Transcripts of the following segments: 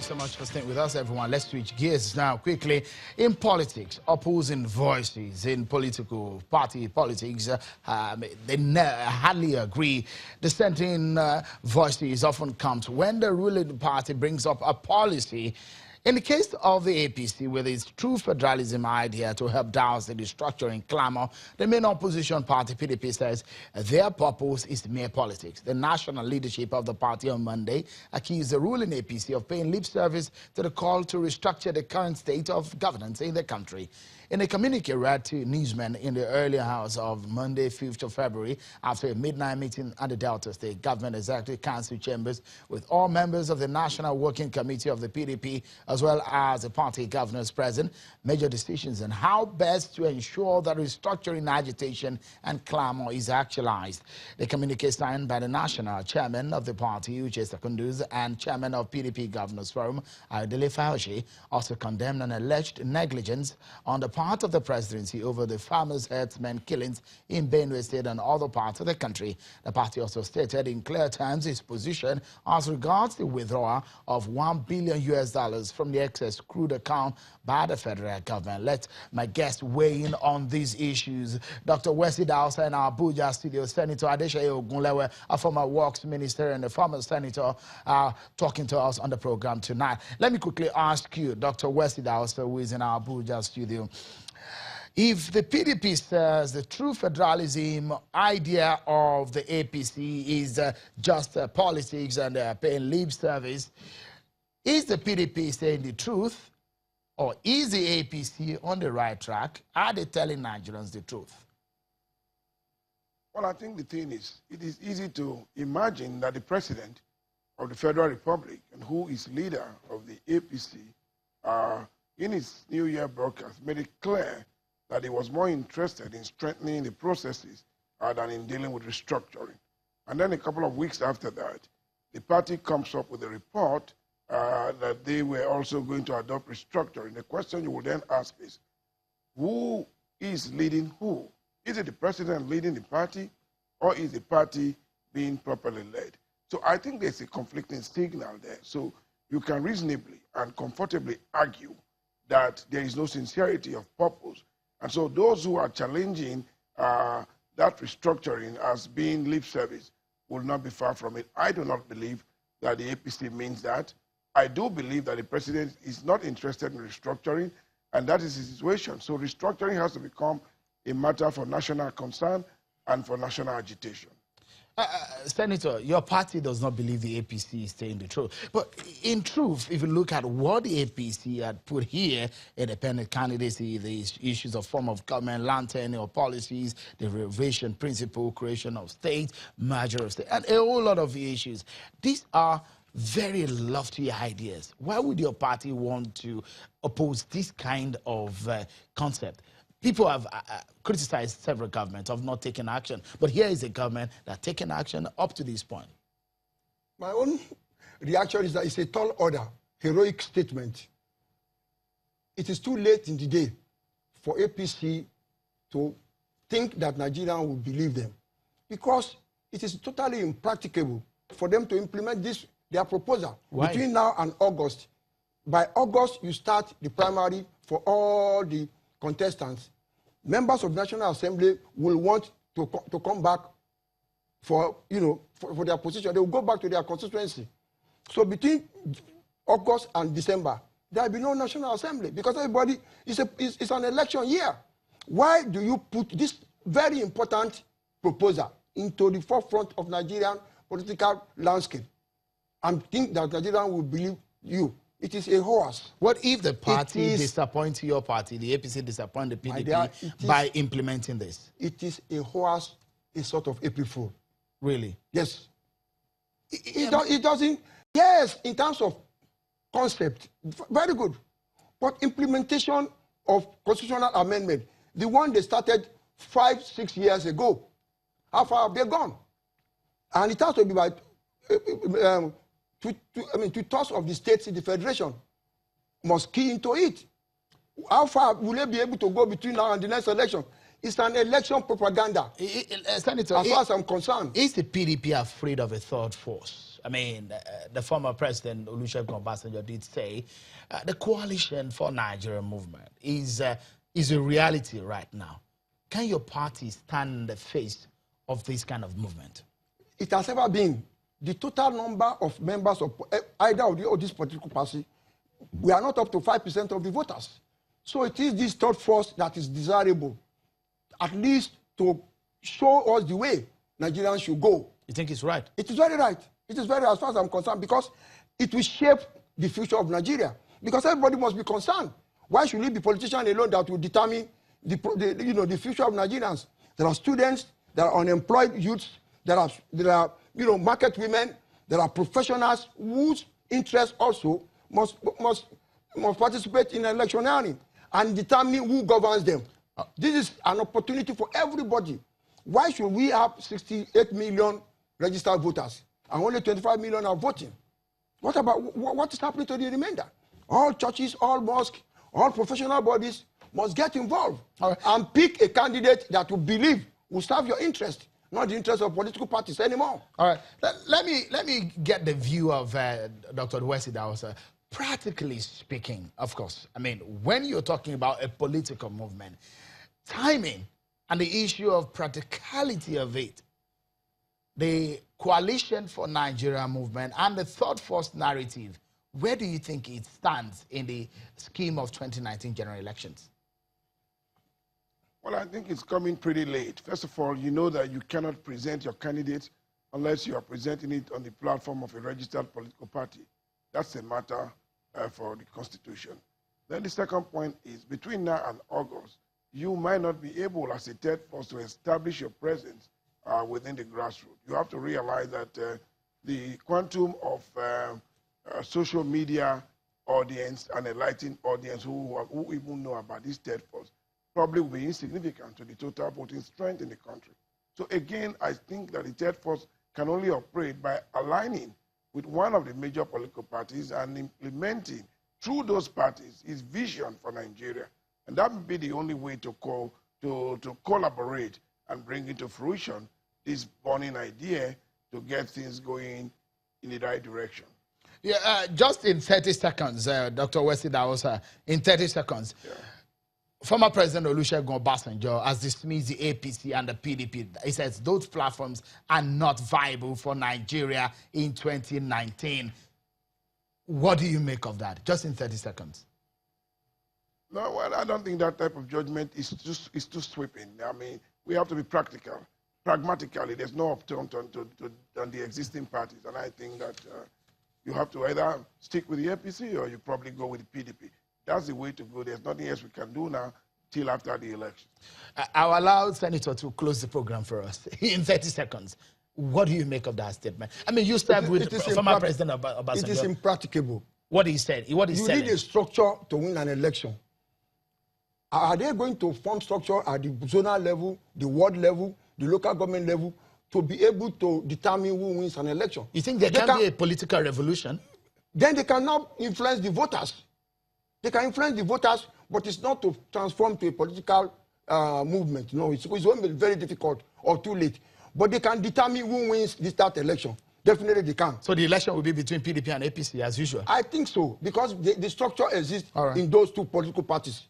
you so much for staying with us, everyone. Let's switch gears now quickly. In politics, opposing voices in political party politics, they hardly agree. Dissenting voices often comes when the ruling party brings up a policy. In the case of the APC, with its true federalism idea to help douse the restructuring clamor, the main opposition party, PDP, says their purpose is mere politics. The national leadership of the party on Monday accused the ruling APC of paying lip service to the call to restructure the current state of governance in the country. In a communique read to newsmen in the early hours of Monday, 5th of February, after a midnight meeting at the Delta State Government Executive Council chambers with all members of the National Working Committee of the PDP, as well as the party governors present, major decisions on how best to ensure that restructuring agitation and clamor is actualized. The communique signed by the national chairman of the party, Uche Secondus, and chairman of PDP Governors Forum, Adele Fauci, also condemned an alleged negligence on the part of the presidency over the farmers' herdsmen killings in Benue State and other parts of the country. The party also stated in clear terms its position as regards the withdrawal of $1 billion from the excess crude account by the federal government. Let my guest weigh in on these issues. Dr. Wesley Dawson in our Abuja studio, Senator Adeshaye Ogunlewe, a former works minister and a former senator, talking to us on the program tonight. Let me quickly ask you, Dr. Wesley Dawson, who is in our Abuja studio, if the PDP says the true federalism idea of the APC is just politics and paying lip service, is the PDP saying the truth, or is the APC on the right track? Are they telling Nigerians the truth? Well, I think the thing is, it is easy to imagine that the president of the Federal Republic and who is leader of the APC, in his New Year broadcast, made it clear that he was more interested in strengthening the processes than in dealing with restructuring. And then a couple of weeks after that, the party comes up with a report that they were also going to adopt restructuring. The question you will then ask is, who is leading who? Is it the president leading the party, or is the party being properly led? So I think there's a conflicting signal there. So you can reasonably and comfortably argue that there is no sincerity of purpose. And so those who are challenging that restructuring as being lip service will not be far from it. I do not believe that the APC means that. I do believe that the president is not interested in restructuring, and that is the situation. So restructuring has to become a matter for national concern and for national agitation. Senator, your party does not believe the APC is saying the truth. But in truth, if you look at what the APC had put here, independent candidacy, the issues of form of government, land tenure policies, the reservation principle, creation of states, merger of states, and a whole lot of issues. These are very lofty ideas. Why would your party want to oppose this kind of concept? People have criticized several governments of not taking action, but here is a government that's taken action up to this point. My own reaction is that it's a tall order, heroic statement. It is too late in the day for APC to think that Nigerians will believe them, because it is totally impracticable for them to implement their proposal. Why? Between now and August. By August, you start the primary for all the contestants. Members of the National Assembly will want to come back for their position. They will go back to their constituency. So between August and December, there will be no National Assembly, because everybody it's an election year. Why do you put this very important proposal into the forefront of Nigerian political landscape and think that Nigerians will believe you? It is a horse. What if the party disappoints your party, the APC disappoint the PDP by implementing this? It is a horse, a sort of April Fool. Really? Yes. It doesn't, yes, in terms of concept, very good. But implementation of constitutional amendment, the one they started 5-6 years ago, how far have they gone? And it has to be by two-thirds of the states in the federation must key into it. How far will they be able to go between now and the next election? It's an election propaganda. Senator, as far as I'm concerned. Is the PDP afraid of a third force? I mean, the former president, Olusegun Obasanjo, did say the coalition for Nigeria movement is a reality right now. Can your party stand in the face of this kind of movement? It has ever been. The total number of members of either of this political party, we are not up to 5% of the voters. So it is this third force that is desirable, at least to show us the way Nigerians should go. You think it's right? It is very right. It is very right as far as I'm concerned, because it will shape the future of Nigeria. Because everybody must be concerned. Why should it be politicians alone that will determine the future of Nigerians? There are students, there are unemployed youths, there are market women, there are professionals whose interests also must participate in electioneering and determine who governs them. This is an opportunity for everybody. Why should we have 68 million registered voters and only 25 million are voting? What is happening to the remainder? All churches, all mosques, all professional bodies must get involved and pick a candidate that will believe will serve your interest, not the interest of political parties anymore. All right. Let me get the view of Dr. Wesley Dawson. Practically speaking, of course, I mean, when you're talking about a political movement, timing and the issue of practicality of it, the coalition for Nigeria movement and the third force narrative, where do you think it stands in the scheme of 2019 general elections? Well, I think it's coming pretty late. First of all, you know that you cannot present your candidate unless you are presenting it on the platform of a registered political party. That's a matter for the Constitution. Then the second point is, between now and August, you might not be able, as a third force, to establish your presence within the grassroots. You have to realize that the quantum of social media audience and enlightened audience who even know about this third force probably will be insignificant to the total voting strength in the country. So again, I think that the third force can only operate by aligning with one of the major political parties and implementing through those parties his vision for Nigeria. And that would be the only way to collaborate and bring into fruition this burning idea to get things going in the right direction. Yeah, just in 30 seconds, Dr. Wesley Dawson, in 30 seconds. Yeah. Former President Olusegun Obasanjo has dismissed the APC and the PDP. He says those platforms are not viable for Nigeria in 2019. What do you make of that? Just in 30 seconds. No, well, I don't think that type of judgment is too sweeping. I mean, we have to be practical. Pragmatically, there's no upturn on the existing parties. And I think that you have to either stick with the APC or you probably go with the PDP. That's the way to go. There's nothing else we can do now till after the election. I'll allow Senator to close the program for us in 30 seconds. What do you make of that statement? I mean, you started with former President Obasanjo. It is impracticable. What he said. What he said. You need a structure to win an election. Are they going to form structure at the zonal level, the ward level, the local government level, to be able to determine who wins an election? You think there can be a political revolution? Then they can now influence the voters. They can influence the voters, but it's not to transform to a political movement. No, it's going to be very difficult or too late. But they can determine who wins that election. Definitely they can. So the election will be between PDP and APC as usual? I think so, because the structure exists in those two political parties.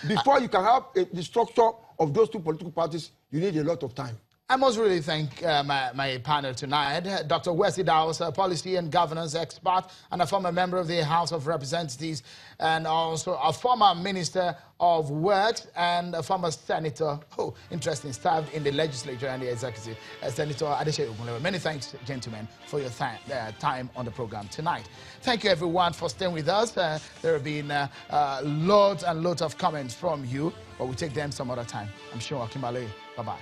Before you can have the structure of those two political parties, you need a lot of time. I must really thank my panel tonight, Dr. Wesley Dawson, policy and governance expert and a former member of the House of Representatives, and also a former Minister of Works and a former senator, interesting, served in the legislature and the executive, Senator Adeshe Ogunlewe. Many thanks, gentlemen, for your time on the program tonight. Thank you, everyone, for staying with us. There have been loads and loads of comments from you, but we'll take them some other time. I'm sure Akimbale. Bye-bye.